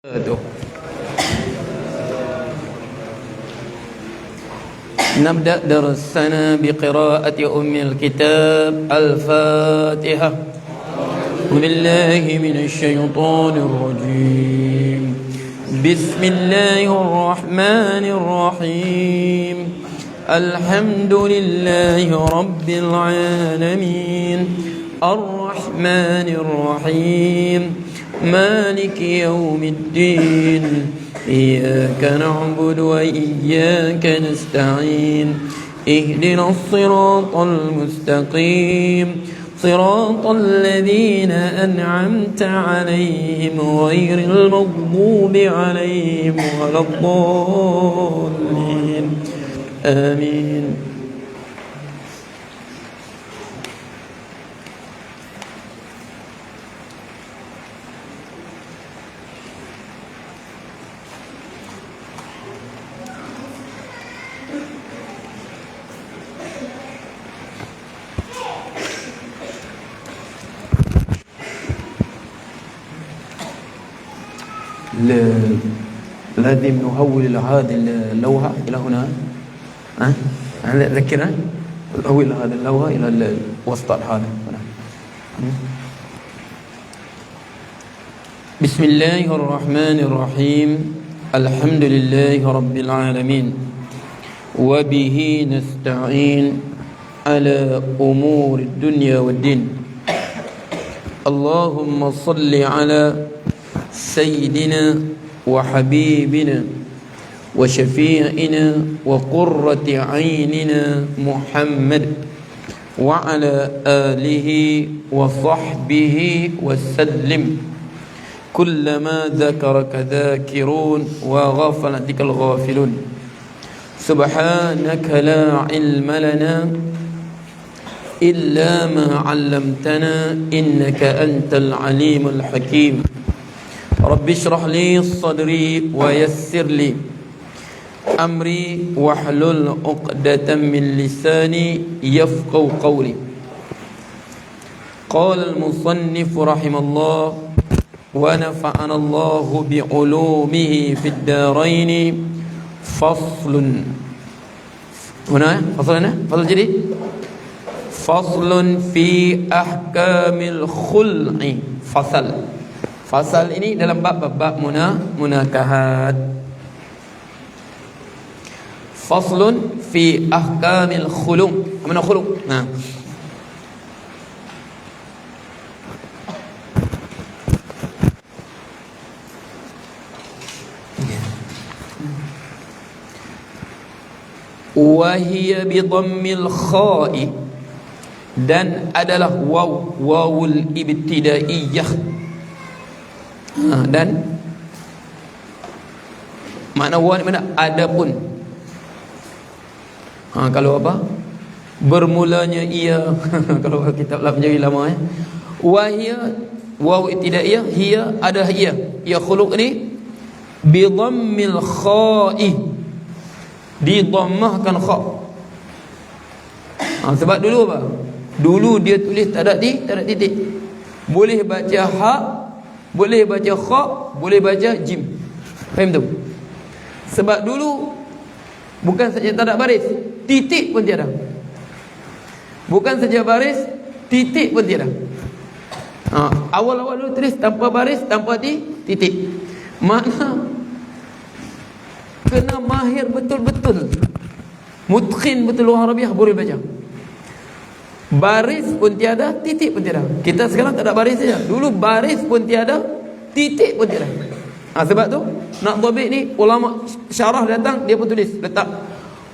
Tuh. نبدأ درسنا بقراءة أم الكتاب الفاتحة. بالله من الشيطان الرجيم. بسم الله الرحمن الرحيم. الحمد لله رب العالمين الرحمن الرحيم مالك يوم الدين إياك نعبد وإياك نستعين اهدنا الصراط المستقيم صراط الذين أنعمت عليهم غير المغضوب عليهم ولا الضالين آمين. لازم نحول هذه اللوحة إلى هنا. ذكرنا نحول هذه اللوحة إلى الوسط هذا. بسم الله الرحمن الرحيم. الحمد لله رب العالمين وبه نستعين على أمور الدنيا والدين. اللهم صل على سيدنا وحبيبنا وشفيعنا وقرة عيننا محمد وعلى آله وصحبه وسلم. كلما ذكرك ذاكرون وغفل عنك الغافلون. سبحانك لا علم لنا إلا ما علمتنا إنك أنت العليم الحكيم. رب اشرح لي صدري ويسر لي أمري واحلل عقدة من لساني يفقهوا قولي. قال المصنف رحمه الله ونفعنا الله بعلومه في الدارين. فصل هنا فصل جديد. فصل في أحكام الخلع. Fasal ini dalam bab munakahat. Faslun fi ahkamil khulu'. Mana khulu'? Nah. Wa hiya bi dhammil kha'i, dan adalah wawul ibtidaiyah. Dan makna waw ni mana? Adapun. Kalau apa? Bermulanya ia. Kalau kitab lah menjadi lama ya. Wahia waw ibtidaiyah, hiya ada ia. Ya khuluq ni bi dhammil kha'i, di dhammahkan kha. Sebab dulu apa? Dulu dia tulis tak ada titik. Boleh baca ha, boleh baca kha, boleh baca jim. Faham tu? Sebab dulu bukan saja tak ada baris, titik pun tiada. Bukan saja baris, titik pun tiada. Awal-awal dulu tulis tanpa baris, tanpa titik. Makna kena mahir betul-betul, mutqin betul lughah Arabiah boleh baca. Baris pun tiada, titik pun tiada. Kita sekarang tak ada baris saja. Dulu baris pun tiada, titik pun tiada. Sebab tu nak dhabit ni ulama syarah datang, dia pun tulis letak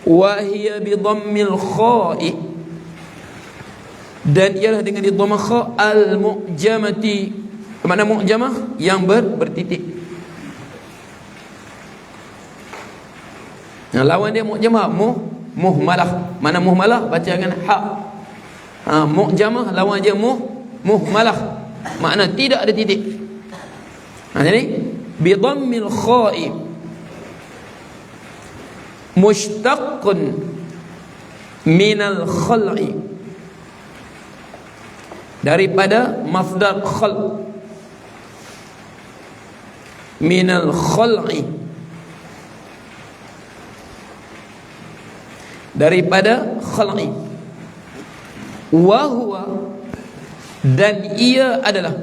wa hiya bi dhammil kha'i, dan ialah dengan di dhammah kha al mu'jamati. Makna mu'jamah yang bertitik. Lawan dia mu'jamah muhmalah. Mana muhmalah baca dengan ha. Mu'jamah lawan je muhmalah, makna tidak ada titik. Jadi bi dhammil kha'i mushtaqqun minal khal'i, daripada masdar khal. minal khal'i, daripada khal'i. Wa huwa, dan ia adalah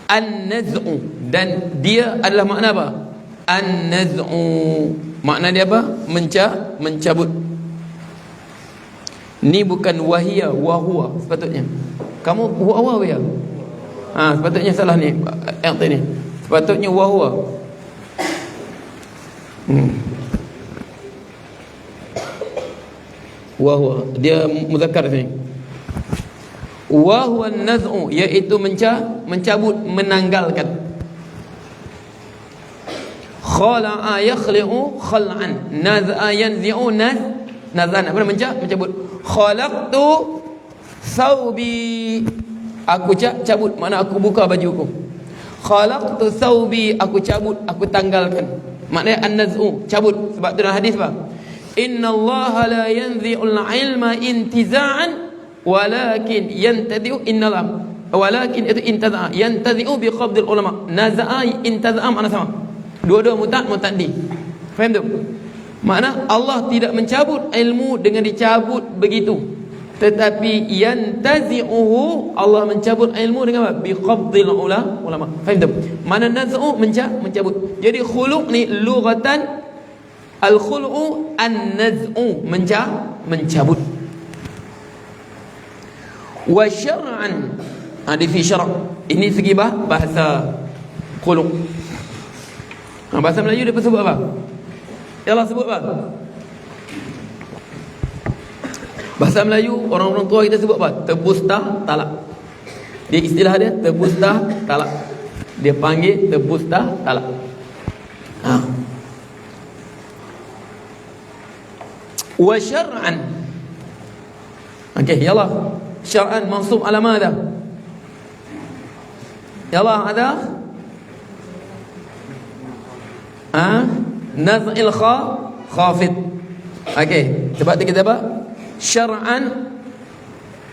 an-naz'u, dan dia adalah makna apa? An-naz'u, makna dia apa? Mencabut. Ni bukan wahia, wahua sepatutnya. Kamu wahua ya? Sepatutnya salah ni ayat ni. Sepatutnya wahua. Wahua, dia muzakkar sini. Wa huwa an-naz'u, iaitu mencabut, menanggalkan. Khala'a yakhli'u khal'an, naz'a yanzi'u naz'an, apa mencabut. Khalaqtu thawbi, aku cabut, makna aku buka bajuku. Khalaqtu thawbi, aku cabut, aku tanggalkan. Maknanya an-naz'u, cabut. Sebab tu dalam hadis apa? Innallaha la yanzi'ul ilma intiza'an walakin yantadi'u innalam, walakin itu intaza'a, yantadi'u biqabdil ulama. Naza'a, intaza'a makna sama, dua-dua mutaddi. Faham tu? Makna Allah tidak mencabut ilmu dengan dicabut begitu, tetapi yantazi'uhu, Allah mencabut ilmu dengan apa? Biqabdil ulama. Faham tu? Mana naz'u, mencabut. Jadi khuluq ni lughatan, al-khulu'u an-naz'u, mencabut. Wa syar'an, ada fi syara', ini segi bahasa khuluq. Bahasa Melayu dia sebut apa? Ya Allah, sebut apa? Bahasa Melayu orang-orang tua kita sebut apa? Tebus talak. Dia istilah dia tebus talak. Dia panggil tebus talak. Wa syar'an, okey, ya Allah, syar'an mansub ala madha? Ya Allah, ada naz'il khafid. Okey, sebab kita apa? Syar'an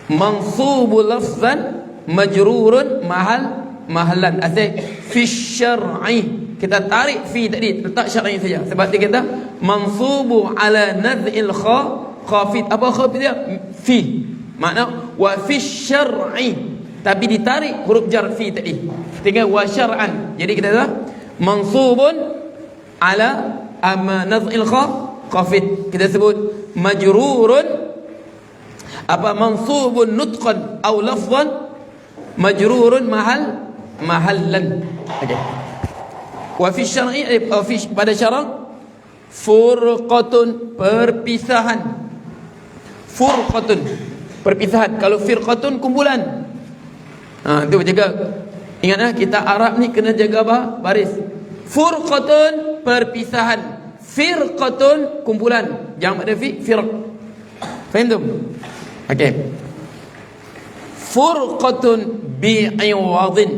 mansubul lafzan majrurun mahallan. Asal fi syar'i, kita tarik fi tadi, letak syar'i saja. Sebab kita mansubu ala naz'il khafid. Apa khafid dia? Fi. Makna wa fi syar'i, tapi ditarik huruf jar fi tadi, tinggal wa syar'an. Jadi kita kata mansubun ala naz'il khafid, kita sebut majrurun apa, mansubun nutqan aw lafzan, majrurun mahallan. Okey. Wa fi syar'i, pada syara' furqatun, perpisahan. Furqatun, perpisahan. Kalau firqatun, kumpulan. Itu jaga. Ingatlah, kita Arab ni kena jaga baris. Furqatun, perpisahan. Firqatun, kumpulan. Jangan ada firq. Faham tu? Okey. Furqatun bi'iwadin,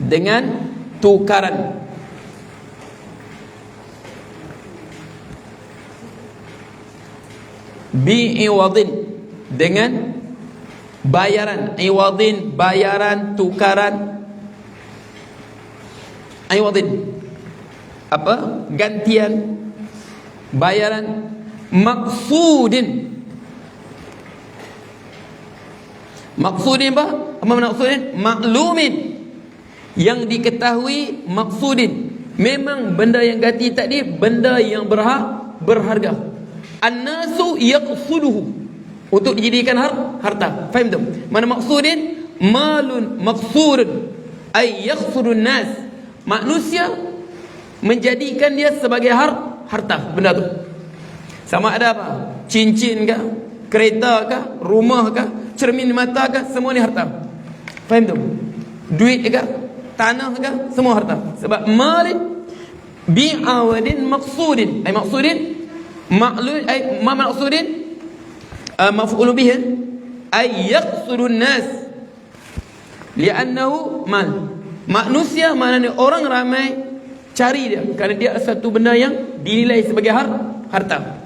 dengan tukaran. Bi'iwadin, dengan bayaran. Iwadin, bayaran, tukaran. Iwadin, apa? Gantian, bayaran. Maksudin, maksudin apa? Apa maksudin? Maklumin, yang diketahui. Maksudin, memang benda yang ganti tadi benda yang berharga. An-nasu yaqsuduhu, untuk dijadikan harta. Faham tu? Mana maksudin? Malun maksudun, ay yaqsudun nas, manusia menjadikan dia sebagai harta benda tu. Sama ada apa? Cincin kah, kereta kah, rumah kah, cermin mata kah, semua ni harta. Faham tu? Duit kah, tanah kah, semua harta. Sebab malin bi'awadin maksudin, ay maksudin ma'lul, ay ma maksudin maf'ul bihi, ay yaqsudun nas li'annahu mal. Manusia maknanya orang ramai cari dia, kerana dia satu benda yang dinilai sebagai harta.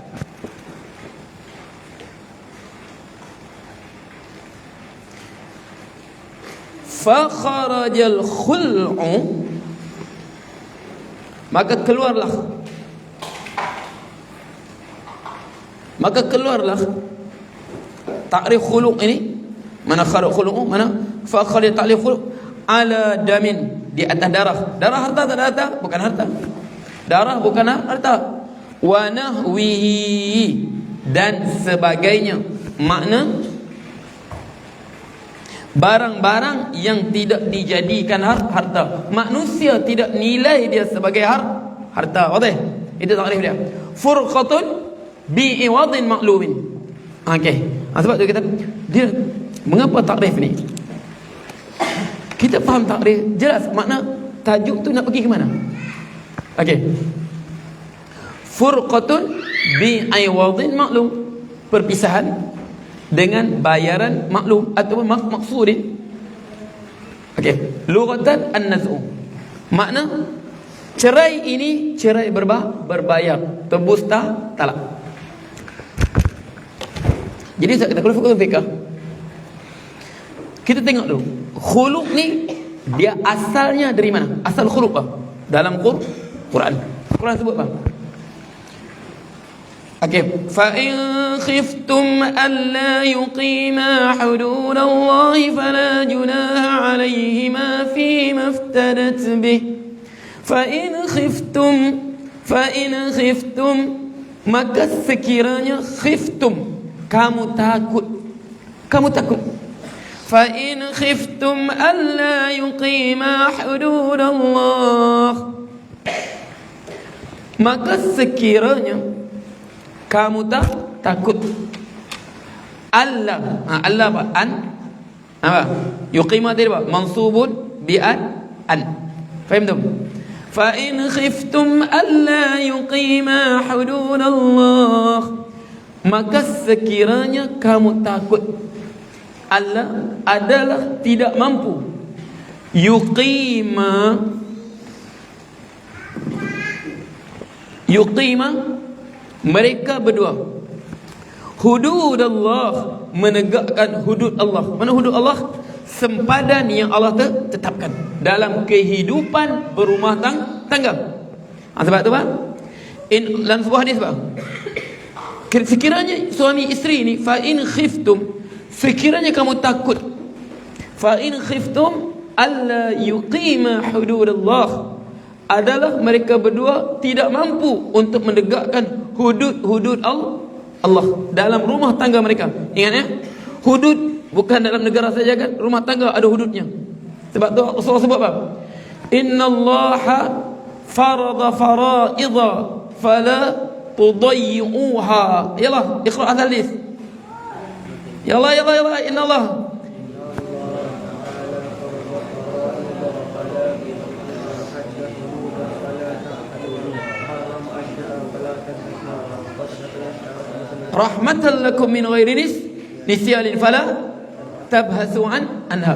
Fa kharajal khul'u, maka keluarlah takrif khulu' ini. Mana kharaj khulu', mana fa kharaj takrif khulu' ala damin, di atas darah harta tak ada harta, bukan harta. Darah bukan harta. Wa nahwihi, dan sebagainya. Makna barang-barang yang tidak dijadikan harta. Manusia tidak nilai dia sebagai harta. Betul? Itu takrif dia. Furqatun bi'iwadin ma'lumin. Okey. Sebab tu kita dia mengapa takrif ni? Kita faham takrif, jelas makna tajuk tu nak pergi ke mana. Okey. Furqatun bi'iwadin ma'lum, perpisahan dengan bayaran maklum ataupun maksudin. Okey. Lughatan an-naz'u, makna cerai ini cerai berbayar, tebus talak. Jadi kalau fikah kita tengok dulu, khuluq ni dia asalnya dari mana? Asal khuluq apa? Dalam Quran sebut apa? Okey, fa in khiftum alla yuqima hududallahi fala junaha alayhima fima iftadat bih. Fa in khiftum, maka sekiranya khiftum, kamu takut. Fa in khiftum alla yuqima hududallah, maka sekiranya kamu takut. Allah apa? Apa? Yuqima tadi apa? Mansubun bi an. Faham tak? Fa in khiftum alla yuqima hududallah, maka sekiranya kamu takut Allah adalah tidak mampu yuqima mereka berdua hudud Allah, menegakkan hudud Allah. Mana hudud Allah? Sempadan yang Allah tetapkan dalam kehidupan berumah tangga. Sebab tu dalam sebuah hadis sekiranya suami isteri ni, fa in khiftum, sekiranya kamu takut, fa in khiftum alla yuqima hududallah, adalah mereka berdua tidak mampu untuk menegakkan hudud Allah dalam rumah tangga mereka. Ingat ya, hudud bukan dalam negara saja kan, rumah tangga ada hududnya. Sebab tu Rasulullah sebut apa? Innallaha farada faraidha fala tudayyi'uha. Yalah, iqra' al-hadis. Yalah, innallaha rahmatan lakum min ghairi nisyanin fala tabhasu anha.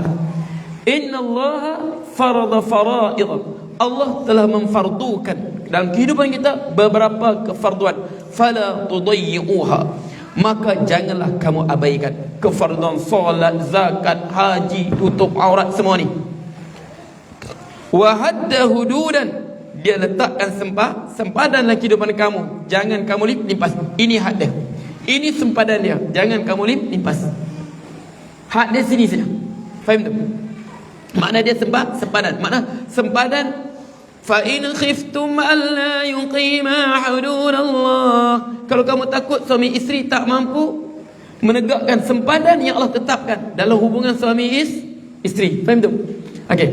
Innallaha farada faraidha, Allah telah memfardukan dalam kehidupan kita beberapa kefarduan. Fala tudayyi'uha, maka janganlah kamu abaikan kefarduan solat, zakat, haji, tutup aurat, semua ni. Wa hadda hududan, dia letakkan sempadan dalam kehidupan kamu, jangan kamu limpas. Ini had dia, ini sempadan dia, jangan kamu limpas. Had dia sini saja. Faham tak? Makna dia sempadan. Makna sempadan. Fa in khiftum alla yuqima hududallah, kalau kamu takut suami isteri tak mampu menegakkan sempadan yang Allah tetapkan dalam hubungan suami isteri. Faham tak? Okey.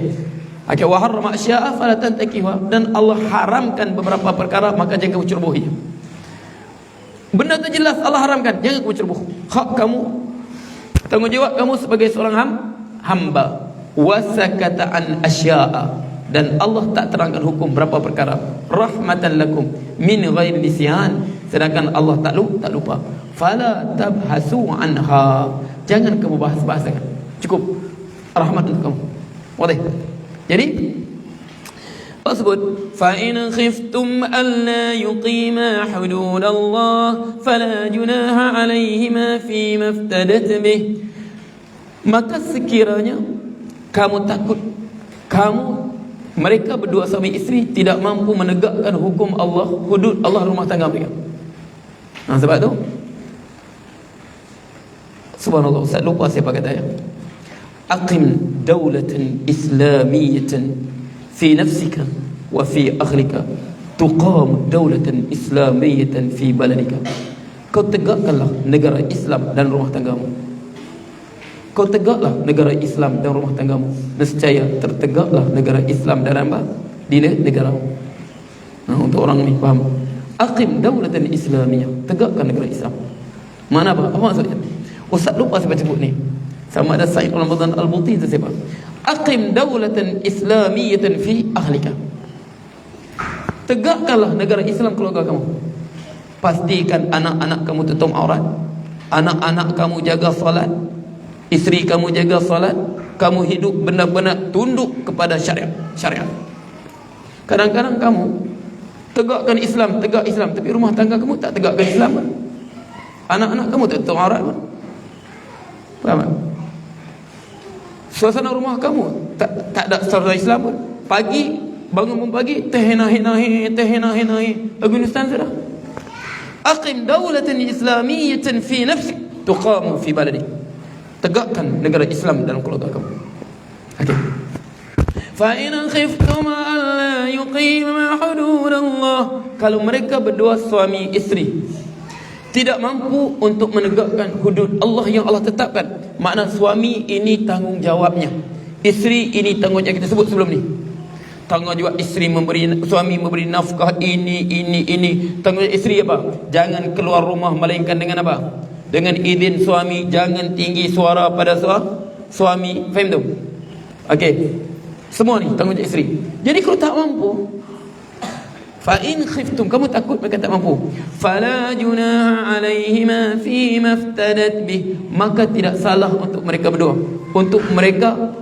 Wa harrama asya'a fala tantakiha, dan Allah haramkan beberapa perkara, maka jangan kamu cerobohi. Benda tu jelas Allah haramkan, jangan kamu ceroboh. Hak kamu, tanggungjawab kamu sebagai seorang hamba. Wasakata an asya'a, dan Allah tak terangkan hukum berapa perkara. Rahmatan lakum min ghairi nisyan, sedangkan Allah tak lupa. Fala tabhasu anha, jangan kamu bahas-bahaskan. Cukup rahmat untuk kamu. Boleh. Jadi Allah sebut, fa in khiftum alla yuqima hududallah fala junaha alaihima fima iftadat bih. Maka sekiranya kamu takut, mereka berdua suami isteri tidak mampu menegakkan hukum Allah, hudud Allah rumah tangga mereka. Sebab tu subhanallah, Ustaz lupa siapa kata ya, aqim dawlatan islamiyatan fi nafsika wa fi akhlika tuqam dawlatan islamiyatan fi baladika. Kau tegakkanlah negara Islam dan rumah tanggamu. Kau tegaklah negara Islam dan rumah tanggamu, nescaya tertegaklah negara Islam dan apa? Di negaramu. Untuk orang ni faham, aqim dawlatan islamiyah, tegakkan negara Islam. Mana apa? Apa maksudnya? Ustaz lupa siapa sebut ni. Sama ada Said Ramadan Al-Buti itu siapa? Aqim dawlatan islamiyatan fi ahlika. Tegakkanlah negara Islam keluarga kamu. Pastikan anak-anak kamu tutup aurat, anak-anak kamu jaga salat, isteri kamu jaga salat, kamu hidup benar-benar tunduk kepada syariat. Kadang-kadang kamu tegakkan Islam, tegak Islam, tapi rumah tangga kamu tak tegakkan Islam. Anak-anak kamu tak tutup aurat. Faham tak? Suasana rumah kamu tak ada suasana Islam pun. Pagi bangun pagi teh nahi Afghanistan sudah. Aqim dawlatan islamiyatan fi nafsik tuqamu fi baladik. Tegakkan negara Islam dalam keluarga kamu. Okey. Fa in khiftum alla yuqima hududallah, kalau mereka berdua suami isteri tidak mampu untuk menegakkan hudud Allah yang Allah tetapkan, makna suami ini tanggungjawabnya, isteri ini tanggungjawab. Kita sebut sebelum ni, tanggungjawab isteri suami memberi nafkah ini. Tanggungjawab isteri apa? Jangan keluar rumah melainkan dengan apa? Dengan izin suami. Jangan tinggi suara pada suami. Faham tu? Okey. Semua ni tanggungjawab isteri. Jadi kalau tak mampu, fa in khiftum, kamu takut mereka tak mampu, fala junaha alaihima fima iftadat bih, maka tidak salah untuk mereka berdua, untuk mereka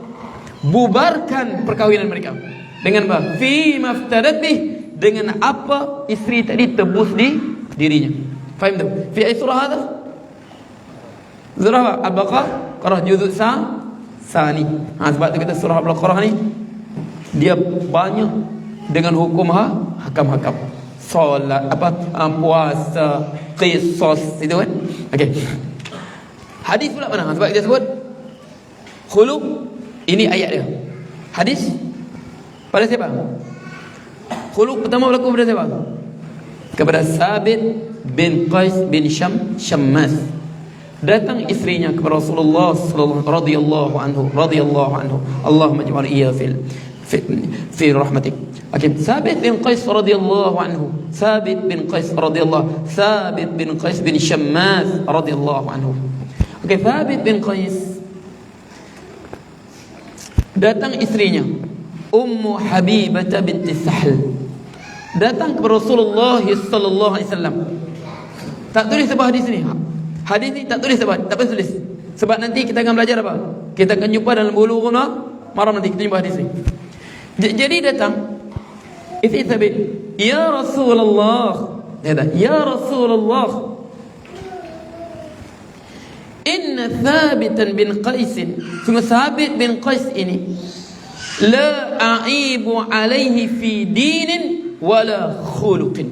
bubarkan perkahwinan mereka dengan apa? Fima iftadat bih, dengan apa isteri tadi tebus di dirinya. Faham tak? Fi surah hadha, surah Al-Baqarah juzuk sani. Sebab tu kata surah Al-Baqarah ni dia banyak dengan hukum hakam-hakam, solat, puasa, qisas, itu kan. Okey. Hadis pula mana? Sebab dia sebut khuluq, ini ayat dia. Hadis pada siapa? Khuluq pertama berlaku pada siapa? Kepada Sabit bin Qais bin Syammas. Datang isterinya kepada Rasulullah radhiyallahu anhu. Allahumma ij'al iya fi rahmatik. Okey, Sabit bin Qais radhiyallahu anhu, Sabit bin Qais bin Syammas radhiyallahu anhu. Okey, Sabit bin Qais datang isterinya Ummu Habibah binti Sahl, datang kepada Rasulullah sallallahu alaihi wasallam. Tak tulis apa hadis ni. Hadis ni tak tulis apa, tak payah tulis. Sebab nanti kita akan belajar apa? Kita akan jumpa dalam Bulughul Maram, nanti kita jumpa hadis ni. Jadi datang isteri Sabit, ya Rasulullah, ya Rasulullah, inna Thabitan bin Qais, sungguh Sabit bin Qais ini, la a'ibu alaihi fi dinin wala khuluqin.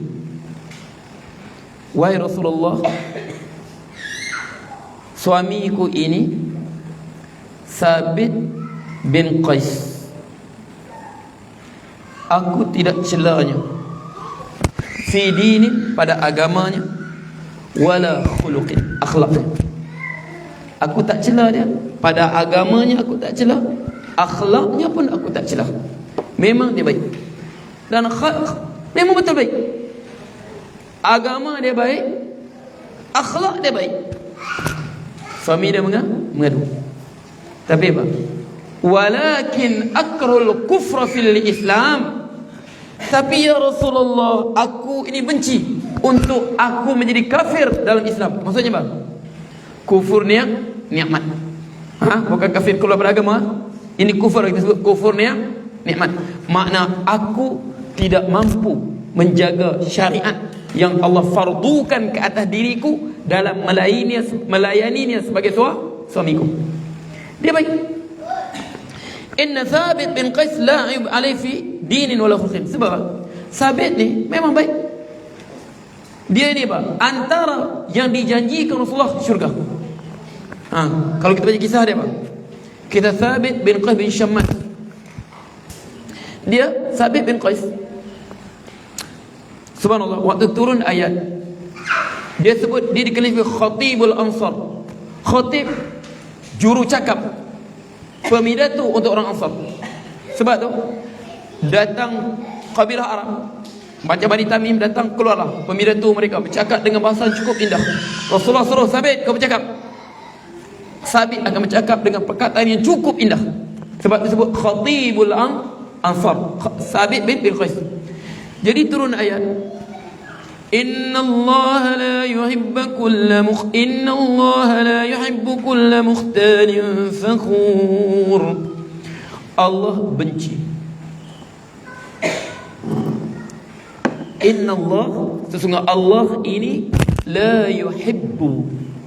Wahai Rasulullah, suamiku ini Sabit bin Qais, aku tidak celanya fi dinin, pada agamanya, wala khuluqin, akhlaknya. Aku tak cela dia pada agamanya, aku tak cela, akhlaknya pun aku tak cela. Memang dia baik dan memang betul baik. Agama dia baik, akhlak dia baik. Suami dia mengadu. Tapi apa? Walakin akrul kufra fil Islam. Tapi ya Rasulullah, aku ini benci untuk aku menjadi kafir dalam Islam. Maksudnya apa? Kufur nikmat. Bukan kafir keluar beragama. Ini kufur, kita sebut kufur nikmat. Makna aku tidak mampu menjaga syariat yang Allah fardukan ke atas diriku dalam melayaninya sebagai suamiku. Dia baik. Inna Thabit bin Qais la'ib alaihi fi dinin wala khulqin. Sebab Thabit ni memang baik. Dia ni apa? Antara yang dijanjikan Rasulullah syurga. Kalau kita baca kisah dia apa? Kita Thabit bin Qais bin Syammas. Dia Thabit bin Qais, subhanallah, waktu turun ayat, dia sebut dia dikenali Khatibul Ansar. Khatib, juru cakap, pemidato untuk orang Ansar. Sebab tu datang kabilah Arab, macam Bani Tamim, datang, keluarlah pemidato mereka bercakap dengan bahasa cukup indah. Rasulullah suruh Thabit, kau bercakap. Thabit akan bercakap dengan perkataan yang cukup indah. Sebab disebut Khatibul Ansar, Thabit bin Qais. Jadi turun ayat, Inna Allah la yuhibbu kulla mukhtalin fakhur. Allah benci. Inna Allah, sesungguhnya Allah ini la yuhibbu,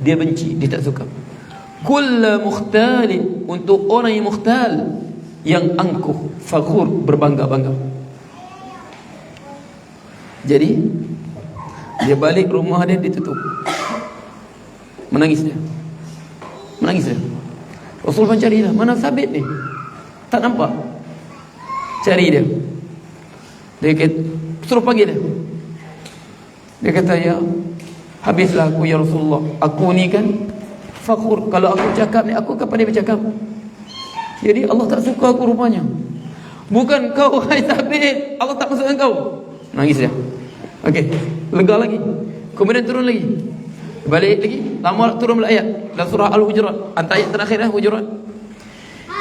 dia benci, dia tak suka. Kulla mukhtalin, untuk orang yang mukhtal, yang angkuh, fakhur, berbangga-bangga. Jadi dia balik rumah dia, ditutup, menangis dia. Rasul pun carilah, mana Thabit ni, tak nampak. Cari dia, dia kata, suruh panggil dia. Dia kata, ya habislah aku ya Rasulullah, aku ni kan fakhur, kalau aku cakap ni, aku kapan dia bercakap? Jadi Allah tak suka aku rupanya. Bukan kau, hai Thabit, Allah tak masukkan kau. Nangis dia. Okey, lega lagi. Kemudian turun lagi, balik lagi, lama turun ayat dalam surah Al-Hujurat, ayat terakhir Hujurat.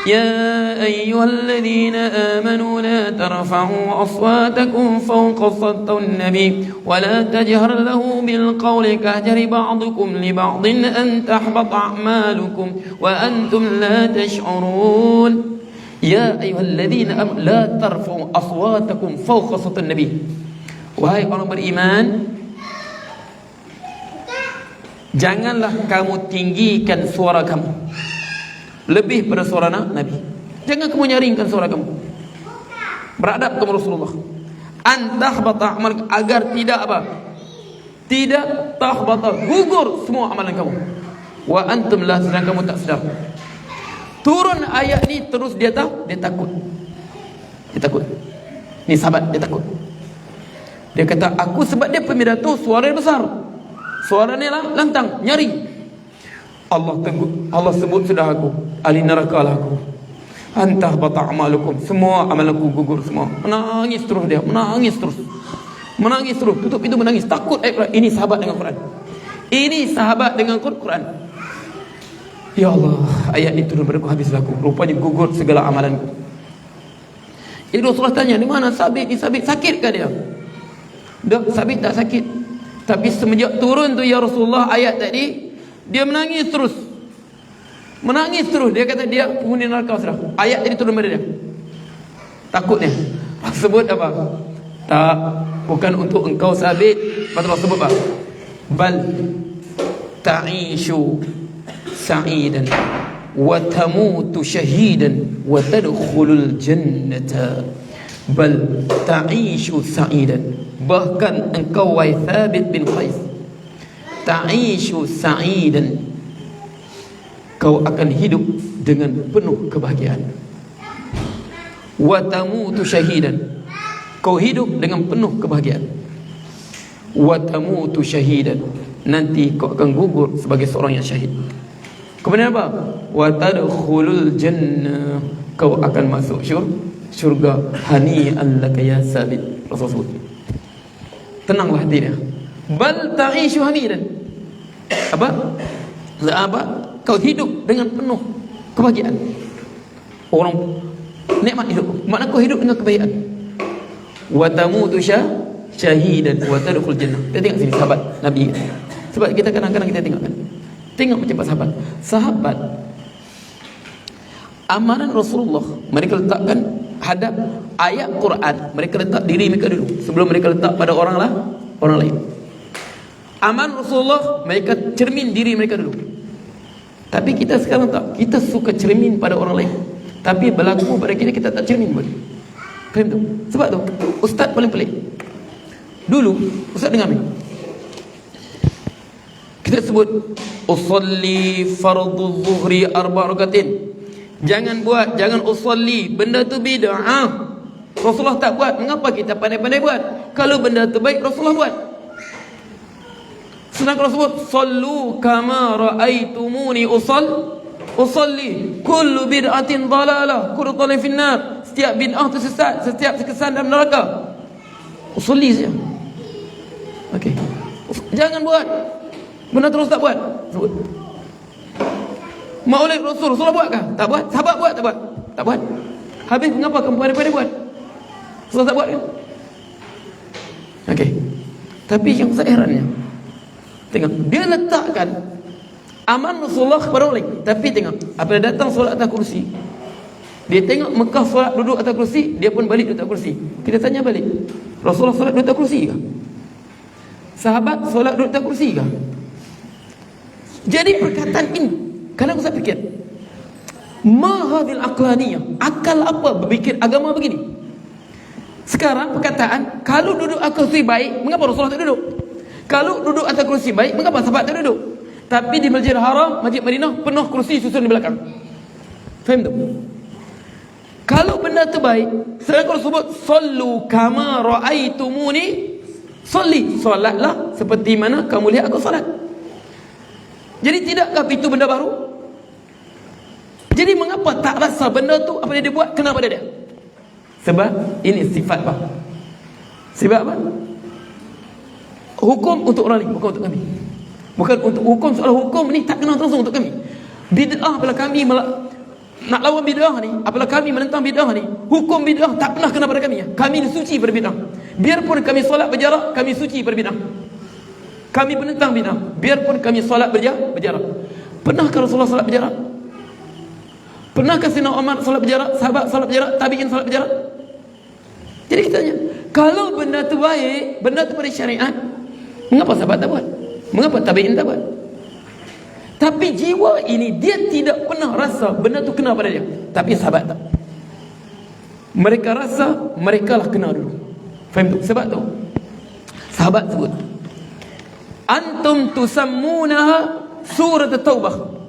Ya ayyuhalladzina amanu la tarfa'u aswatakum fawqa sawtin nabi wa la tajhar lahu bil qawli kahjari ba'dukum li ba'din an tahbata a'malukum wa antum la tash'urun. Ya ayyuhalladzina amanu la tarfa'u aswatakum fawqa sawtin nabi. Wahai orang beriman, janganlah kamu tinggikan suara kamu lebih pada suara Nabi. Jangan kamu nyaringkan suara kamu. Beradab kamu Rasulullah. Antahbata amal, agar tidak apa? Tidak tahbata, gugur semua amalan kamu. Wa antum la, sedang kamu tak sedar. Turun ayat ni terus dia takut. Dia takut. Ni sahabat, dia takut. Dia kata, aku sebab dia pemidato, suara besar, suaranya lantang, nyaring. Allah sebut sudah aku, ahli neraka lah aku. Antah bata amalukum, semua amalanku gugur semua. Menangis terus dia, menangis terus, tutup itu menangis, takut ayat Quran. Ini sahabat dengan Quran, ini sahabat dengan Quran. Ya Allah, ayat ini turun pada aku, habislah aku, rupanya gugur segala amalanku. Jadi Rasulullah tanya, di mana Thabit? Sakit ke dia? Thabit tak sakit, tapi semenjak turun tu ya Rasulullah ayat tadi, dia menangis terus. Dia kata dia penghuni neraka sudah. Ayat tadi turun pada dia, takutnya. Sebut apa? Tak, bukan untuk engkau Thabit. Rasulullah sebut apa? Bal ta'ishu sa'idan wa tamutu shahidan wa tadkhulul jannata. Bal ta'ishu sa'idan, bahkan engkau wahai Thabit bin Qais, ta'ishu sa'idan, kau akan hidup dengan penuh kebahagiaan. Wa tamutu syahidan, kau hidup dengan penuh kebahagiaan. Wa tamutu syahidan, nanti kau akan gugur sebagai seorang yang syahid. Kemudian apa? Wa tadkhulul jannah, kau akan masuk syurga. Hani'an laka ya Thabit. Rasul sebut, tenanglah hati dia. Bal ta'ishu hamidan, apa? Kau hidup dengan penuh kebahagiaan. Orang nikmat hidup, makna kau hidup dengan kebahagiaan. Wa tamutu syahidan wa tadkhul jannah. Kita tengok sini sahabat Nabi. Sebab kita kadang-kadang kita tengok macam sahabat amalan Rasulullah, mereka letakkan hadap ayat Quran, mereka letak diri mereka dulu sebelum mereka letak pada orang lain. Aman Rasulullah, mereka cermin diri mereka dulu. Tapi kita sekarang tak, kita suka cermin pada orang lain, tapi berlaku pada kita tak cermin pun. Faham tu? Sebab tu ustaz paling pelik. Dulu ustaz dengar ni, kita sebut usalli fardhu zuhri 4 rakaatin. Jangan buat, jangan usalli, benda tu bid'ah. Rasulullah tak buat, mengapa kita pandai-pandai buat? Kalau benda tu baik, Rasulullah buat. Sedangkan Rasulullah sallu kama raaitumuni usalli. Kullu bid'atin dalalah, kullu dhalalatin finnar. Setiap bid'ah tu sesat, setiap kesan dalam neraka. Usalli saja. Okey. Jangan buat. Benda terus tak buat. Sebut. Maulid Rasul, Rasulullah buatkah? Tak buat. Sahabat buat, tak buat? Tak buat. Habis mengapa kamu pandai-pandai buat? Rasulullah tak buat kan? Okey. Tapi yang saya herannya, tengok, dia letakkan aman Rasulullah kepada orang lain. Tapi tengok, apabila datang solat atas kursi, dia tengok Mekah solat duduk atas kursi, dia pun balik duduk atas kursi. Kita tanya balik, Rasulullah solat duduk atas kursi kah? Sahabat solat duduk atas kursi kah? Jadi perkataan ini, kadang saya fikir, ma hadhil aqlaniyah, akal apa berfikir agama begini? Sekarang perkataan, kalau duduk atas kursi baik, mengapa Rasulullah tak duduk? Kalau duduk atas kursi baik, mengapa sahabat tak duduk? Tapi di Masjidil Haram, Masjid Madinah, penuh kursi susun di belakang. Faham tu? Kalau benda tu baik, sedangkan Rasulullah sebut sallu kama raaitumuni salli, solatlah seperti mana kamu lihat aku solat. Jadi tidakkah itu benda baru? Jadi mengapa tak rasa benda tu apa yang dia buat kena pada dia? Sebab ini sifat apa? Sebab apa? Hukum untuk orang lain, bukan untuk kami. Bukan untuk hukum, soal hukum ni tak kena langsung untuk kami. Bid'ah apabila kami nak lawan bid'ah ni, apabila kami menentang bid'ah ni, hukum bid'ah tak pernah kena pada kami. Kami suci pada bid'ah. Biarpun kami solat berjarak, kami suci pada bid'ah. Kami menentang bid'ah, biarpun kami solat berjarak. Pernahkah Rasulullah solat berjarak? Pernahkah Sayyidina Umar solat berjarak, sahabat solat berjarak, tabi'in solat berjarak? Jadi kita tanya, kalau benda tu baik, benda tu pada syariat, mengapa sahabat tak buat? Mengapa tabi'in tak buat? Tapi jiwa ini, dia tidak pernah rasa benda tu kena pada dia. Tapi sahabat tak. Mereka rasa, mereka lah kena dulu. Faham tu? Sebab tu sahabat sebut, antum tusammunaha surat Taubah.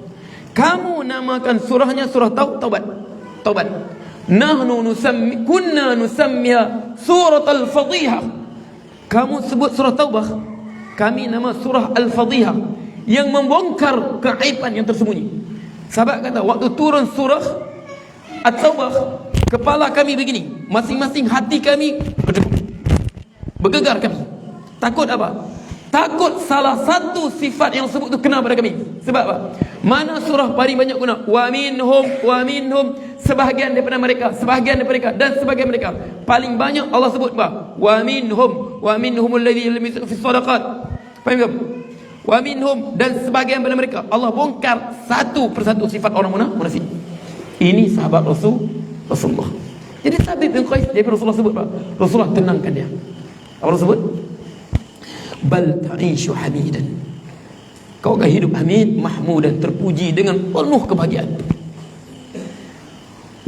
Kamu namakan surahnya surah Taubat. Nahnu kunna nusammiha surat al-Fadhihah. Kamu sebut surah Taubah, kami nama surah al-Fadhihah, yang membongkar keaiban yang tersembunyi. Sahabat kata, waktu turun surah At-Taubah, kepala kami begini, masing-masing hati kami bergegar kami. Takut apa? Takut salah satu sifat yang sebut tu kena pada kami. Sebab apa? Mana surah paling banyak guna? Wa minhum, sebahagian daripada mereka, dan sebahagian mereka. Paling banyak Allah sebut apa? Wa minhumul ladzina lam yusrifu fis shadaqat. Faham tak? Wa minhum, dan sebahagian daripada mereka. Allah bongkar satu persatu sifat orang munafik. Ini sahabat Rasulullah. Jadi Thabit bin Qais, dia Rasulullah sebut apa? Rasulullah tenangkan dia. Apa Rasulullah sebut? Bal ta'ishu hamidan, kau akan hidup hamid mahmudan, terpuji dengan penuh kebahagiaan.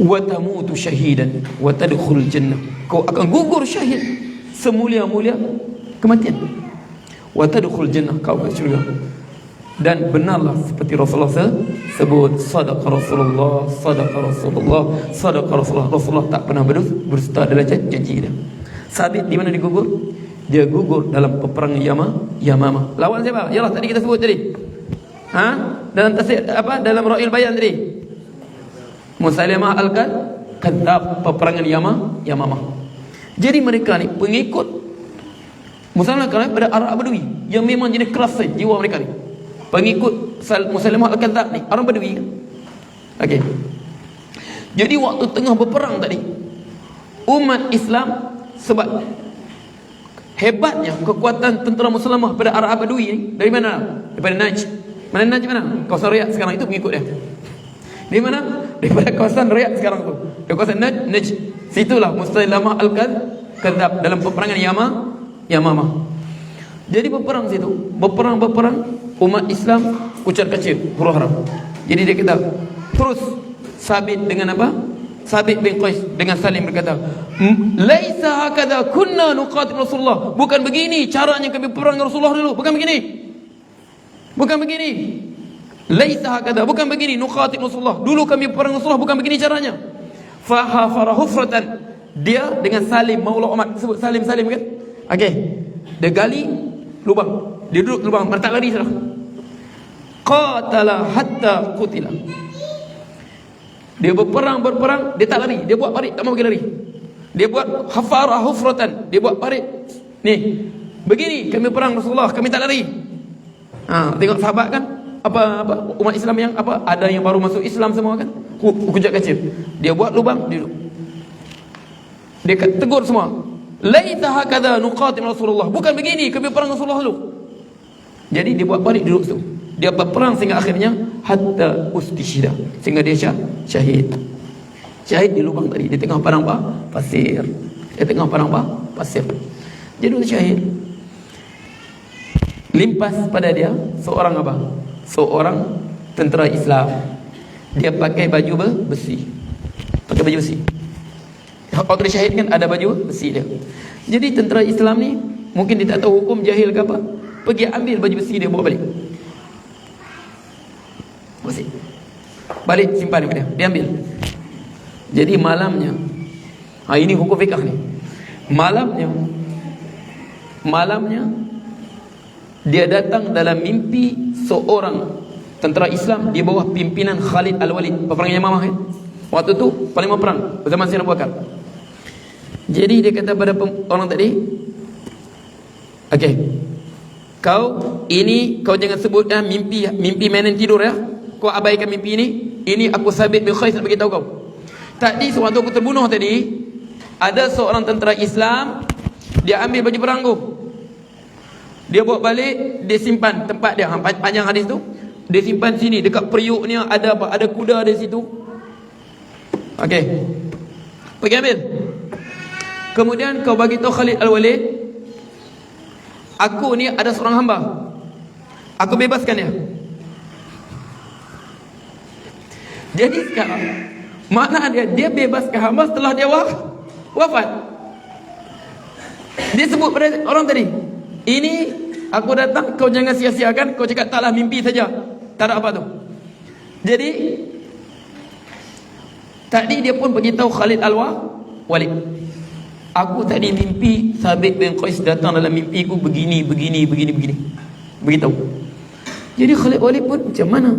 Wa tamutu syahidan wa tadkhul jannah, kau akan gugur syahid semulia-mulia kematian. Wa tadkhul jannah, kau akan syurga. Dan benarlah seperti Rasulullah sebut, sadaqa Rasulullah, Rasulullah tak pernah berdusta dalam janji dia. Sabit di mana digugur? Dia gugur dalam peperangan Yamamah. Lawan siapa? Yalah tadi kita sebut tadi. Dalam tafsir apa? Dalam Ra'il Bayan tadi. Musailimah al-Kadzdzab, peperangan Yamamah. Jadi mereka ni pengikut Musailimah pada Arab Badui yang memang jenis keras jiwa mereka ni. Pengikut Musailimah al-Kadzdzab ni orang Badui kan? Okey. Jadi waktu tengah berperang tadi, umat Islam, sebab hebatnya kekuatan tentera Muslimah pada Arab Badui ni, dari mana? Daripada Najd. Mana Najd mana? Kawasan Riyadh sekarang itu pengikut dia. Di mana? daripada kawasan Riyadh sekarang tu, dari kawasan Najd. Situlah Musailamah Al-Kadzdzab dalam peperangan Yamamah. Jadi berperang situ, berperang umat Islam kucar kacir, huru hara. Jadi dia kata, terus Sabit dengan apa? Sabit bin Qais dengan Salim berkata, laisa hakadha kunna nuqatil Rasulullah. Bukan begini caranya kami berperang dengan Rasulullah dulu. Bukan begini. Laisa hakadha, bukan begini nuqatil Rasulullah. Dulu kami berperang dengan Rasulullah, bukan begini caranya. Fa hafara hufratan. Dia dengan Salim Maula Umar, sebut Salim kan? Okey. Dia gali lubang. Dia duduk lubang, tak lari sudah. Qatala hatta qutila. Dia berperang, dia tak lari. Dia buat parit, tak mau pergi lari. Dia buat hafara hufratan. Dia buat parit. Ni, begini kami perang Rasulullah, kami tak lari. Tengok sahabat kan, apa umat Islam yang apa, ada yang baru masuk Islam semua kan, kucat kacir. Dia buat lubang, dia duduk. Dia tegur semua, laita hakadha nuqatil Rasulullah. Bukan begini kami perang Rasulullah dulu. Jadi dia buat parit, duduk situ. Dia berperang sehingga akhirnya hatta ustishida, sehingga dia syahid di lubang tadi. Dia tengah padang pasir. Jadi dia syahid. Limpas pada dia seorang tentera Islam. Dia pakai baju besi. Waktu dia syahid kan ada baju besi dia. Jadi tentera Islam ni mungkin dia tak tahu hukum, jahil ke apa, pergi ambil baju besi dia, bawa balik simpan dia. Dia ambil. Jadi malamnya, ini hukum fikah ni. Malamnya dia datang dalam mimpi seorang tentera Islam di bawah pimpinan Khalid Al-Walid, peperangan Yamamah kan? Waktu tu paling perang zaman Sayyidina Abu Bakar. Jadi dia kata pada orang tadi, okey, kau jangan sebut mimpi mainan tidur ya. Kau abaikan mimpi ini. Ini aku Sabit bin Qais nak beritahu kau. Tadi sewaktu aku terbunuh tadi, ada seorang tentera Islam, dia ambil baju perangku. Dia bawa balik, dia simpan tempat dia. Panjang hadis tu. Dia simpan sini dekat periuknya ada apa? Ada kuda di situ. Okey. Pergi ambil. Kemudian kau bagi tahu Khalid Al-Walid, aku ni ada seorang hamba. Aku bebaskan dia. Jadi sekarang makna dia bebaskan hamba setelah dia wafat. Dia sebut pada orang tadi, ini aku datang, kau jangan sia-siakan. Kau cakap taklah mimpi saja, tak ada apa tu. Jadi tadi dia pun beritahu Khalid Al-Walid, aku tadi mimpi Sabit bin Qais datang dalam mimpiku begini. Beritahu. Jadi Khalid Al-Walid pun macam mana?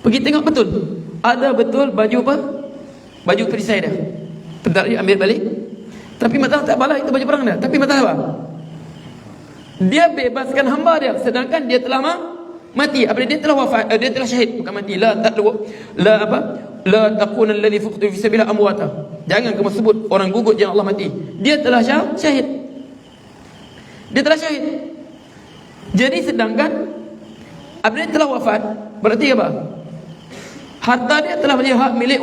Pergi tengok betul. Ada betul baju apa? Baju perisai dia. Bentar dia ambil balik. Tapi masalah tak balas, itu baju perang dia. Tapi masalah apa? Dia bebaskan hamba dia, sedangkan dia telah mati. Apabila dia telah wafat, dia telah syahid, bukan mati. La taquna alladhi fuqtu fi sabilillah amwata. Jangan kamu sebut orang gugut jangan Allah mati. Dia telah syahid. Jadi sedangkan apabila dia telah wafat, berarti apa? Harta dia telah menjadi hak milik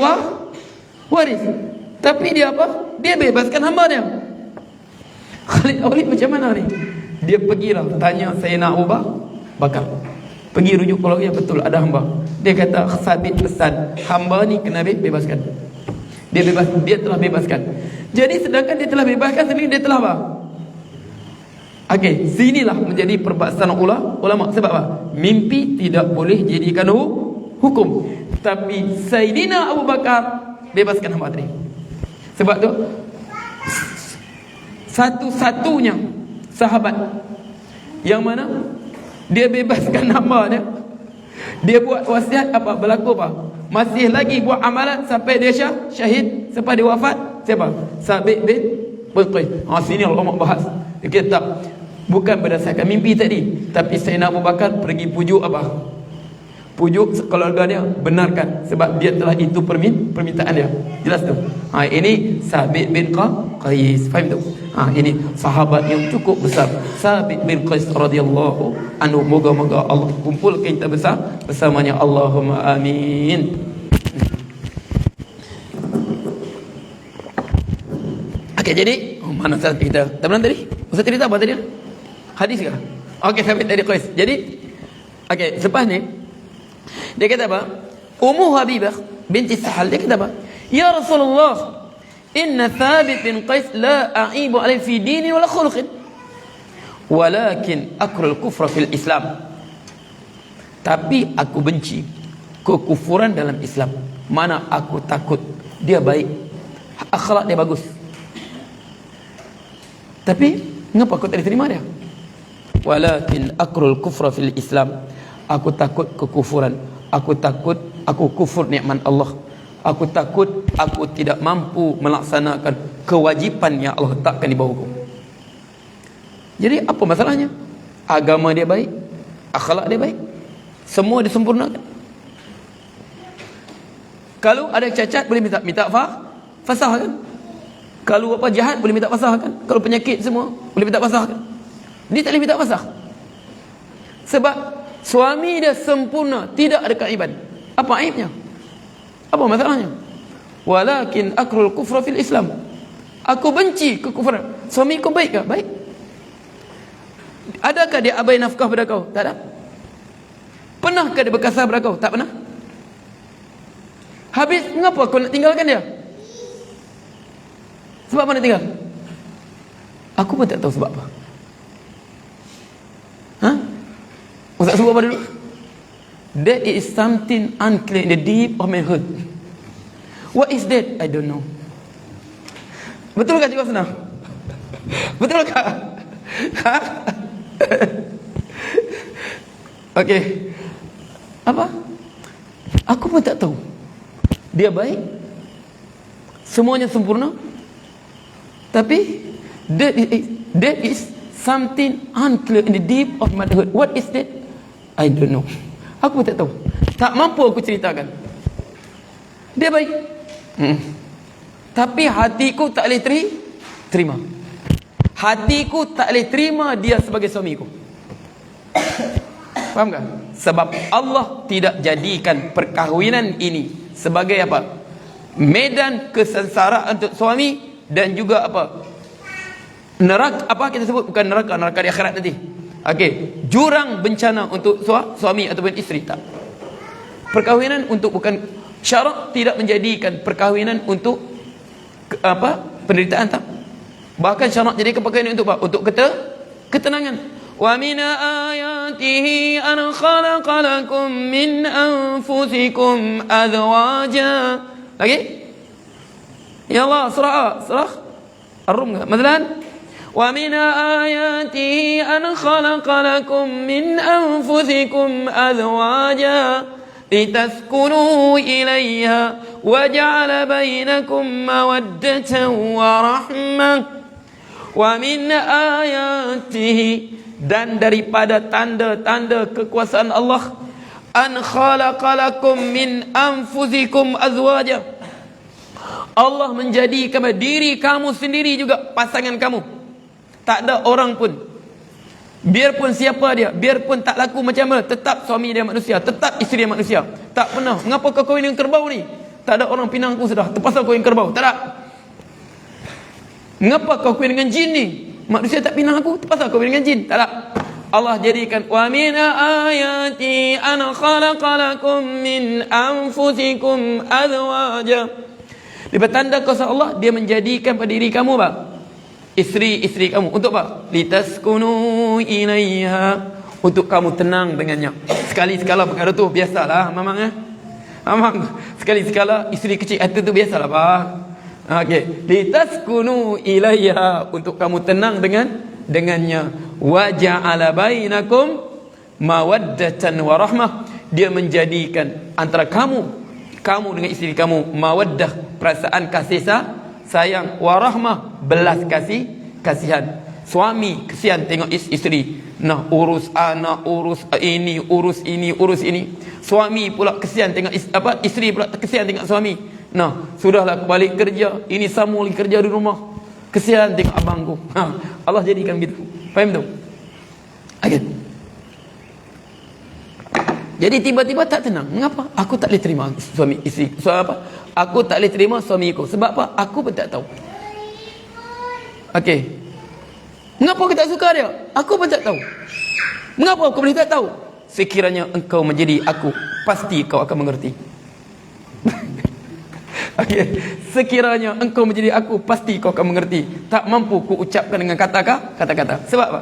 waris. Tapi dia apa? Dia bebaskan hamba dia. Khalid Al-Walid macam mana ni? Dia pergilah tanya Sayyidina Abu Bakar. Pergi rujuk kalau yang betul ada hamba. Dia kata Sabit pesan, hamba ni kena bebaskan. Dia telah bebaskan. Jadi sedangkan dia telah bebaskan, sebenarnya dia telah apa? Okey, sinilah menjadi perbahasan ulama. Sebab apa? Mimpi tidak boleh jadikan hukum. Tapi Sayyidina Abu Bakar bebaskan hamba tadi. Sebab tu satu-satunya sahabat yang mana dia bebaskan hamba dia. Dia buat wasiat apa? Berlaku apa? Masih lagi buat amalan sampai dia syahid, sampai dia wafat. Siapa? Sabit bin Qais. Sini ulama bahas. Dia kata tak, bukan berdasarkan mimpi tadi, tapi Sayyidina Abu Bakar pergi pujuk apa? Pujuk keluarga dia, benarkan, sebab dia telah itu permintaan dia. Jelas tu. Ini Sabit bin Qais. Faham tu? Ini sahabat yang cukup besar, Sabit bin Qais radhiyallahu anhu. Moga-moga Allah kumpulkan kita besar bersamanya. Allahumma amin. Okey, jadi mana Ustaz kita? Tak pernah tadi? Ustaz cerita apa tadi? Hadis ke? Okey, sampai tadi Qais. Jadi okey, selepas ni dia kata apa? Ummu Habibah binti Sahal dia kata apa? Ya Rasulullah, inna Thabit bin Qais la a'ibu alaihi fi dini wala khuluqin. Walakin akrul kufra fil Islam. Tapi aku benci kekufuran dalam Islam. Mana aku takut dia baik, akhlak dia bagus. Tapi ngapa aku tak diterima dia? Walakin akrul kufra fil Islam. Aku takut kekufuran. Aku takut aku kufur nikmat Allah. Aku takut aku tidak mampu melaksanakan kewajipan yang Allah letakkan di bawahku. Jadi apa masalahnya? Agama dia baik, akhlak dia baik, semua disempurnakan. Kalau ada cacat boleh minta fasah kan? Kalau apa jahat boleh minta fasah kan? Kalau penyakit semua boleh minta fasah kan? Dia tak boleh minta fasah. Sebab suami dia sempurna, tidak ada kaiban. Apa aibnya? Apa masalahnya? Walakin akrul kufra fil Islam. Aku benci kekufuran. Suami kau baik ke? Baik. Adakah dia abai nafkah pada kau? Tak ada. Pernahkah dia berkasar pada kau? Tak pernah. Habis, mengapa kau nak tinggalkan dia? Sebab apa nak tinggal? Aku pun tak tahu sebab apa. Ha? Ustaz sebut apa dulu? That is something unclear in the deep of my heart. What is that? I don't know. Betul tak Cikgu Senang? Betul tak? Ha? Okey. Apa? Aku pun tak tahu. Dia baik, semuanya sempurna, tapi that is something unclear in the deep of my heart. What is that? I don't know. Aku pun tak tahu. Tak mampu aku ceritakan. Dia baik, tapi hatiku tak boleh terima. Hatiku tak boleh terima dia sebagai suamiku. Faham tak? Sebab Allah tidak jadikan perkahwinan ini sebagai apa? Medan kesengsaraan untuk suami dan juga apa? Neraka, apa kita sebut? Bukan neraka di akhirat nanti. Okey, jurang bencana untuk suami ataupun isteri, tak. Perkahwinan untuk bukan syarak tidak menjadikan perkahwinan untuk apa? Penderitaan, tak. Bahkan syarak jadikan perkahwinan untuk apa? Untuk ketenangan. Wa min ayatihi an khalaqa lakum min anfusikum azwaja. Lagi? Ya Allah, surah Ar-Rum enggak? Masalan, wa min ayatihi an khalaqa lakum min anfusikum azwaja litaskunu ilayha wa ja'ala bainakum mawaddatan wa rahmah. Wa min ayatihi, dan daripada tanda-tanda kekuasaan Allah, an khalaqalakum min anfusikum azwaja, Allah menjadikan diri kamu sendiri juga pasangan kamu. Tak ada orang pun, biarpun siapa dia, biarpun tak laku macam mana, tetap suami dia manusia, tetap isteri dia manusia. Tak pernah, mengapa kau kahwin dengan kerbau ni? Tak ada orang pinang aku sudah, terpaksa kahwin kerbau. Tak ada. Mengapa kau kahwin dengan jin ni? Manusia tak pinang aku, terpaksa kahwin dengan jin. Tak ada. Allah jadikan wa min ayati an khalaqalakum min anfusikum azwaja. Di tanda kuasa Allah, dia menjadikan pada diri kamu apa? Isteri kamu untuk apa? Litaskunu ilaiha, untuk kamu tenang dengannya. Sekali-sekala perkara tu biasalah mamang Mamang sekali-sekala isteri kecil hati tu biasalah pak. Okey, litaskunu ilaiha, untuk kamu tenang dengannya. Wa ja'ala bainakum mawaddatan wa rahmah, dia menjadikan antara kamu dengan isteri kamu mawaddah, perasaan kasih sayang, wa rahmah, belas kasihan. Suami kesian tengok isteri, nah urus anak, urus ini. Suami pula kesian tengok isteri pula kesian tengok suami. Nah, sudahlah balik kerja, ini sambung lagi kerja di rumah, kesian tengok abangku. Allah jadikan begitu. Faham tu? Okay. Jadi tiba-tiba tak tenang. Mengapa? Aku tak boleh terima suami isteri. Soal apa? Aku tak boleh terima suamiku. Sebab apa? Aku pun tak tahu. Okey. Mengapa kau tak suka dia? Aku pun tak tahu. Mengapa kau boleh tak tahu? Sekiranya engkau menjadi aku, pasti kau akan mengerti. Okey. Sekiranya engkau menjadi aku, pasti kau akan mengerti. Tak mampu ku ucapkan dengan kata-kata. Sebab apa?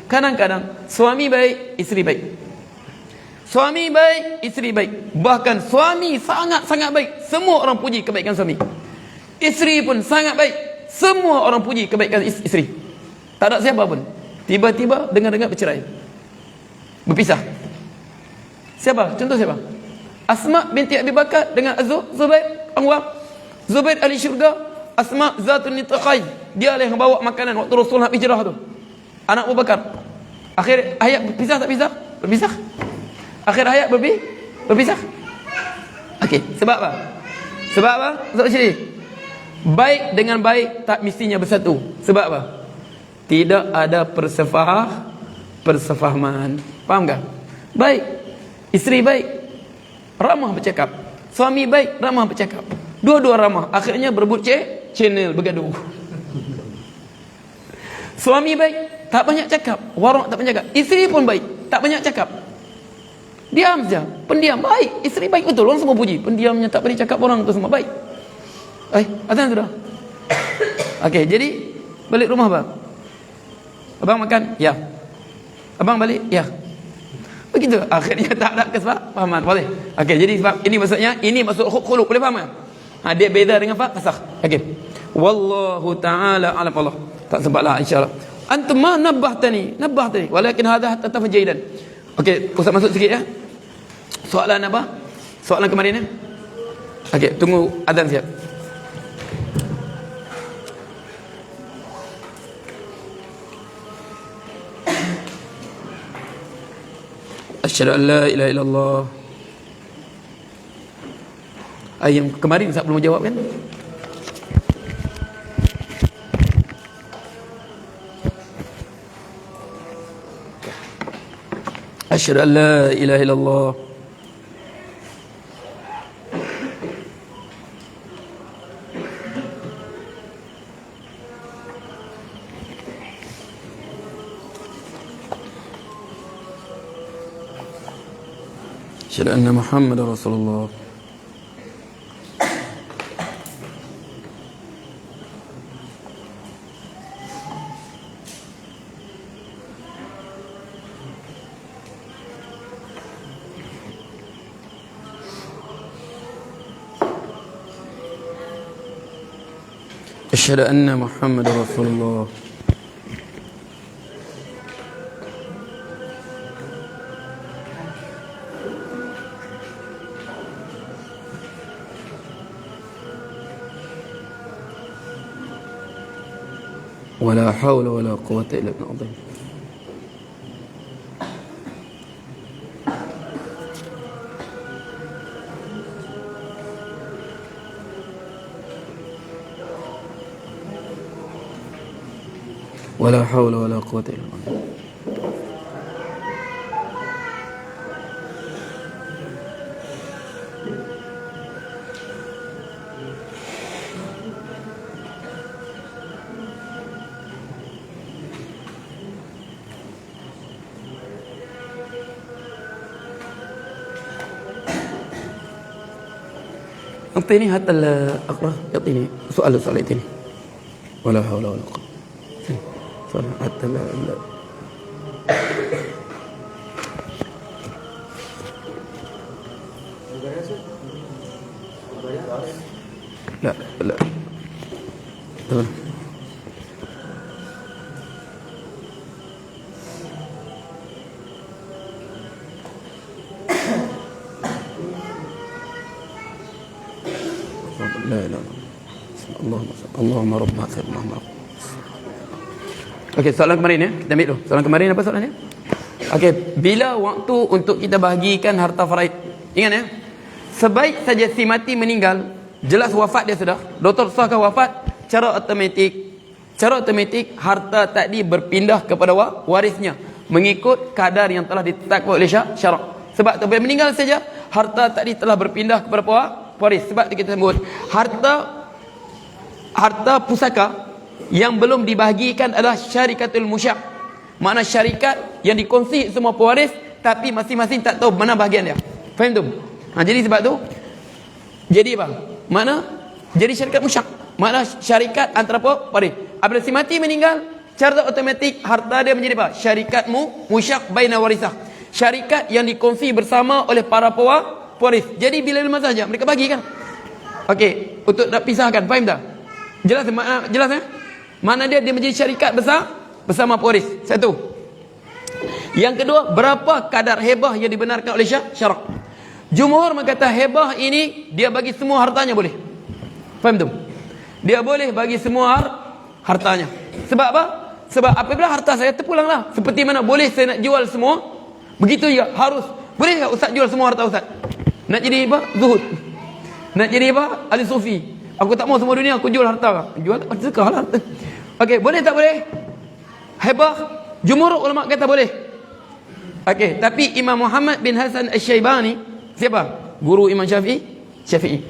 Kadang-kadang suami baik, isteri baik. Suami baik, isteri baik. Bahkan suami sangat-sangat baik. Semua orang puji kebaikan suami. Isteri pun sangat baik. Semua orang puji kebaikan isteri. Tak ada siapa pun. Tiba-tiba dengar-dengar bercerai. Berpisah. Siapa? Contoh siapa? Asma binti Abi Bakar dengan Zubair Anwar. Zubair ahli syurga, Asma zatun nitaqain. Dia lah yang bawa makanan waktu Rasulullah hijrah tu. Anak Abu Bakar. Akhir hayat berpisah tak pisah? Berpisah. Akhir hayat berpisah. Okey, sebab apa? Sebab apa? Sebab sini. Baik dengan baik tak mestinya bersatu. Sebab apa? Tidak ada persefahaman. Faham tak? Baik, isteri baik, ramah bercakap. Suami baik, ramah bercakap. Dua-dua ramah. Akhirnya berebut channel, bergaduh. Suami baik, tak banyak cakap. Warung tak banyak cakap. Isteri pun baik, tak banyak cakap. Diam saja, pendiam. Baik, isteri baik betul. Orang semua puji. Pendiamnya tak boleh cakap, orang tu semua baik. Azan sudah. Okey, jadi balik rumah bang. Abang makan? Ya. Abang balik? Ya. Begitu. Akhirnya tak ada kesepahaman. Boleh. Okey, jadi sebab ini maksudnya, ini maksud khuluq. Boleh faham kan? Dia beza dengan fasakh. Okey. Wallahu taala alam. Allah. Tak sempatlah insya-Allah. Antum ma nabbahani, walakin hadha hatta tafajjidan. Okey, Ustaz masuk sikit ya. Soalan apa? Soalan kemarin ya? Okey, tunggu azan siap. Asyhadu an la ilaha illallah. Ayam kemarin Ustaz belum jawab kan? Asyhadu an la ilaha illallah. Asyhadu anna Muhammadar Rasulullah. Asyhadu anna Muhammadar Rasulullah. ولا حول ولا قوة إلا بالله. ولا حول ولا قوة إلا بالله. أعطيني هات أقرأ، يعطيني سؤال يعطيني. ولا حول ولا قوة. سؤال حتى لا لا تمام. لا لا اللهم رب هذا اللهم رب. Okey, soalan kemarin ya. Kita ambil dulu. Soalan kemarin apa soalannya? Okey, bila waktu untuk kita bahagikan harta faraid? Ingat ya. Sebaik saja si mati meninggal, jelas wafat dia sudah. Doktor sahkan wafat, cara otomatik harta tadi berpindah kepada warisnya mengikut kadar yang telah ditetapkan oleh syarak. Sebab tu bila meninggal saja, harta tadi telah berpindah kepada waris. Sebab tu kita sebut harta pusaka yang belum dibahagikan adalah syarikatul musyak. Makna syarikat yang dikongsi semua pewaris, tapi masing-masing tak tahu mana bahagian dia. Faham tu? Jadi sebab tu, jadi apa? Mana? Jadi syarikat musyak. Makna syarikat antara pewaris. Apabila si mati meninggal, secara otomatik harta dia menjadi apa? Syarikatmu musyak baina warisah. Syarikat yang dikongsi bersama oleh para pewaris. Jadi bila masa saja mereka bagi kan? Okey, untuk nak pisahkan, faham tak? Jelas makna, jelas eh? Mana dia menjadi syarikat besar bersama pewaris. Satu. Yang kedua, berapa kadar hebah yang dibenarkan oleh syarak? Jumhur mengatakan hebah ini dia bagi semua hartanya boleh. Faham tu? Dia boleh bagi semua hartanya. Sebab apa? Sebab apabila harta saya terpulanglah. Seperti mana boleh saya nak jual semua? Begitu juga harus. Boleh tak Ustaz jual semua harta Ustaz? Nak jadi apa? Zuhud. Nak jadi apa? Ahli sufi. Aku tak mau semua dunia, aku jual harta. Jual tak sedekah lah. Okey, boleh tak boleh? Hebah, jumhur ulama kata boleh. Okey, tapi Imam Muhammad bin Hasan Asy-Syaibani, siapa? Guru Imam Syafi'i.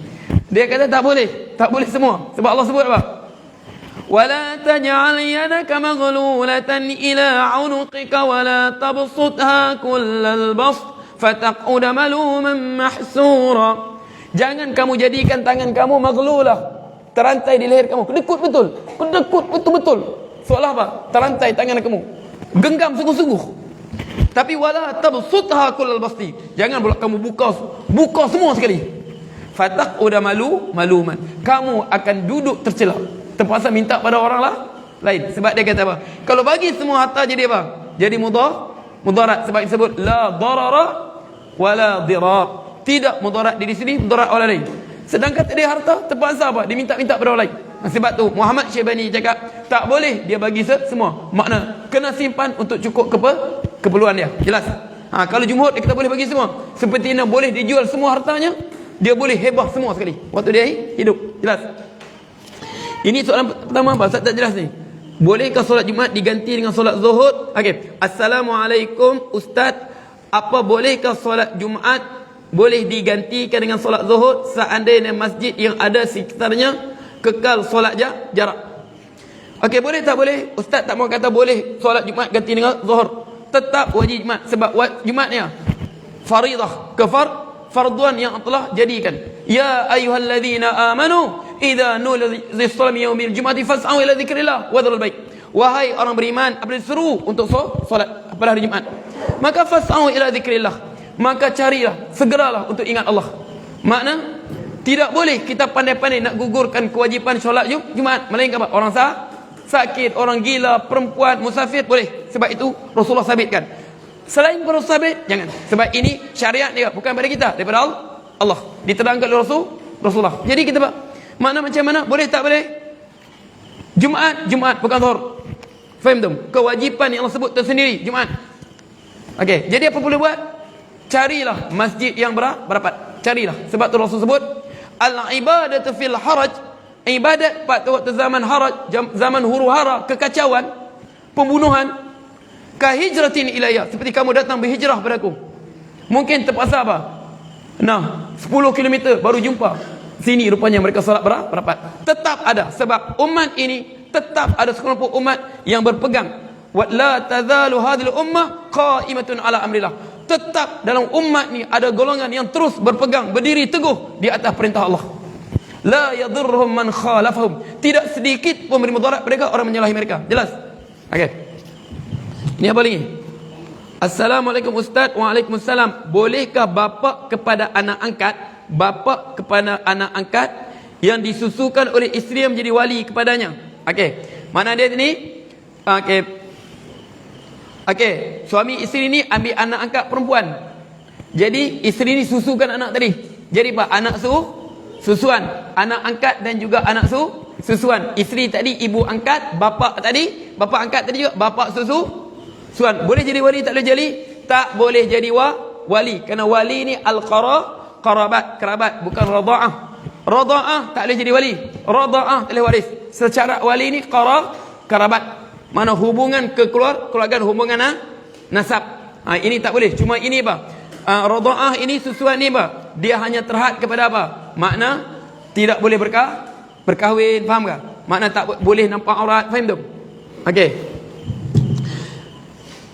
Dia kata tak boleh. Tak boleh semua. Sebab Allah sebut apa? وَلَا تَجْعَلْ يَدَكَ مَغْلُولَةً إِلَىٰ عُنُقِكَ وَلَا تَبْسُطْهَا كُلَّ الْبَسْطِ فَتَقْعُدَ مَلُومًا مَحْسُورًا. Jangan kamu jadikan tangan kamu maghlulah, terantai di leher kamu. Kedekut betul. Kedekut betul-betul. Seolah apa? Terantai tangan kamu. Genggam sungguh-sungguh. Tapi wala tabsutha kullal basti. Jangan pula kamu buka semua sekali. Fataqud maluman. Kamu akan duduk tercela. Terpaksa minta pada orang lain. Sebab dia kata apa? Kalau bagi semua harta jadi apa? Jadi mudarat. Sebab disebut la darara wala dirar. Tidak mudarat diri sendiri, mudarat orang lain. Sedangkan dia harta, terpaksa apa? Diminta-minta pada orang lain. Sebab tu Muhammad Syaibani cakap tak boleh dia bagi semua. Makna kena simpan untuk cukup keperluan dia. Jelas? Kalau jumhur dia kata boleh bagi semua. Seperti mana boleh dijual semua hartanya, dia boleh hebah semua sekali waktu dia hidup. Jelas? Ini soalan pertama apa? Ustaz tak jelas ni. Bolehkah solat Jumaat diganti dengan solat Zuhur? Okey. Assalamualaikum Ustaz. Apa bolehkah solat Jumaat boleh digantikan dengan solat Zuhur seandainya masjid yang ada sekitarnya kekal solat jarak? Okey, boleh tak boleh? Ustaz tak mau kata boleh solat Jumaat ganti dengan Zuhur. Tetap wajib Jumaat sebab Jumaat ni faridah, farduan yang Allah jadikan. Ya ayyuhallazina amanu idza nudiya lis-salati yaumil jum'ati fas'au ila dzikrillah wa dzarul bait. Wahai orang beriman, apabila diseru untuk solat pada hari Jumaat, maka fas'au ila dzikrillah, maka carilah, segeralah untuk ingat Allah. Makna tidak boleh kita pandai-pandai nak gugurkan kewajipan solat Jumaat, melainkan apa? Orang sakit, orang gila, perempuan, musafir boleh. Sebab itu Rasulullah sabitkan. Selain Rasul sabit, jangan. Sebab ini syariat dia bukan daripada kita, daripada Allah. Diterangkan oleh Rasulullah. Jadi kita makna macam mana? Boleh tak boleh? Jumaat bukan Zuhur. Faham tu? Kewajipan yang Allah sebut tersendiri Jumaat. Okey, jadi apa boleh buat? Carilah masjid yang berapat. Carilah. Sebab tu Rasul sebut al-ibadatu fil haraj. Ibadat pada waktu zaman haraj, zaman huru-hara, kekacauan, pembunuhan, kahijratin ilayya, seperti kamu datang berhijrah padaku. Mungkin terpaksa apa? 10 km baru jumpa. Sini rupanya mereka solat berapat. Tetap ada. Sebab umat ini tetap ada sekelompok umat yang berpegang. Wa la tazalu hadhil ummah qa'imatun ala amrillah. Tetap dalam umat ni ada golongan yang terus berpegang, berdiri teguh di atas perintah Allah. La yadurruhum man khalafahum. Tidak sedikit pun memberi mudarat mereka orang menyalahi mereka. Jelas? Okey. Ini apa lagi? Assalamualaikum Ustaz. Waalaikumsalam. Bolehkah bapa kepada anak angkat yang disusukan oleh isteri yang menjadi wali kepadanya? Okey. Mana dia ni? Okey, suami isteri ni ambil anak angkat perempuan. Jadi isteri ni susukan anak tadi. Jadi apa? Anak susuan, anak angkat dan juga anak susuan. Isteri tadi ibu angkat, bapa angkat tadi juga bapa susuan. Boleh jadi wali tak boleh jadi? Tak boleh jadi wali. Kerana wali ni kerabat, bukan radha'ah. Radha'ah tak boleh jadi wali. Radha'ah tak boleh waris. Secara wali ni kerabat. Mana hubungan kekeluargaan, hubungan nasab. Ini tak boleh. Cuma ini apa? Radha'ah ini susuan ni apa? Dia hanya terhad kepada apa? Makna tidak boleh berkahwin, faham tak? Makna tak boleh nampak aurat. Faham tu? Okey.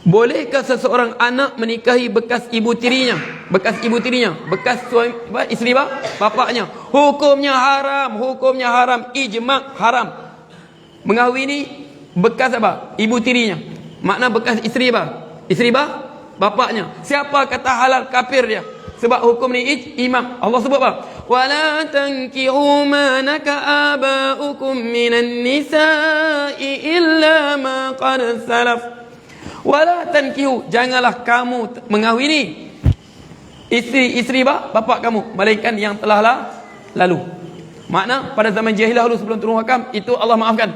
Bolehkah seseorang anak menikahi bekas ibu tirinya? Bekas ibu tirinya, bekas suami, isteri bapaknya. Hukumnya haram, ijma' haram. Mengahwini bekas apa? Ibu tirinya. Makna bekas isteri bapaknya. Siapa kata halal, kafir dia. Sebab hukum ni imam. Allah sebut apa? Wala tankihu ma naka abaukum minan nisa'i illa ma qad salaf. Wala tankihu, janganlah kamu mengahwini isteri bapa kamu, melainkan yang telah lalu. Makna pada zaman jahiliah dulu sebelum turun hakam, itu Allah maafkan.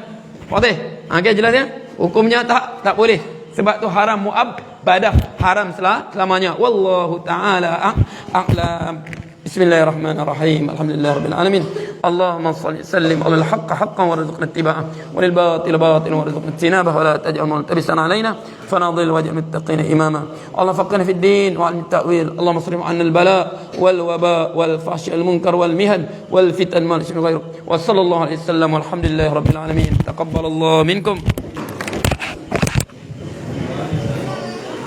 Okey, okey jelas ya? Hukumnya tak boleh. Sebab tu haram muabbadah, haram selamanya. Wallahu taala a'lam. Bismillahirrahmanirrahim. Alhamdulillahirabbil alamin. Allahumma shalli sallim 'alal haqqi haqqan warzuqna ittiba'ah wa lil batili batilan warzuqna ijtinabah wa la taj'al multabisan 'alaina fanadhil wajh muttaqina imama. Allah faqihna fid din wa 'allim ta'wil. Allahumma sarif 'anna al bala wal waba wal fahsy al munkar wal mihan wal fitan ma ghairu. Wa sallallahu alaihi wasallam walhamdulillahirabbil alamin. Taqabbalallahu minkum.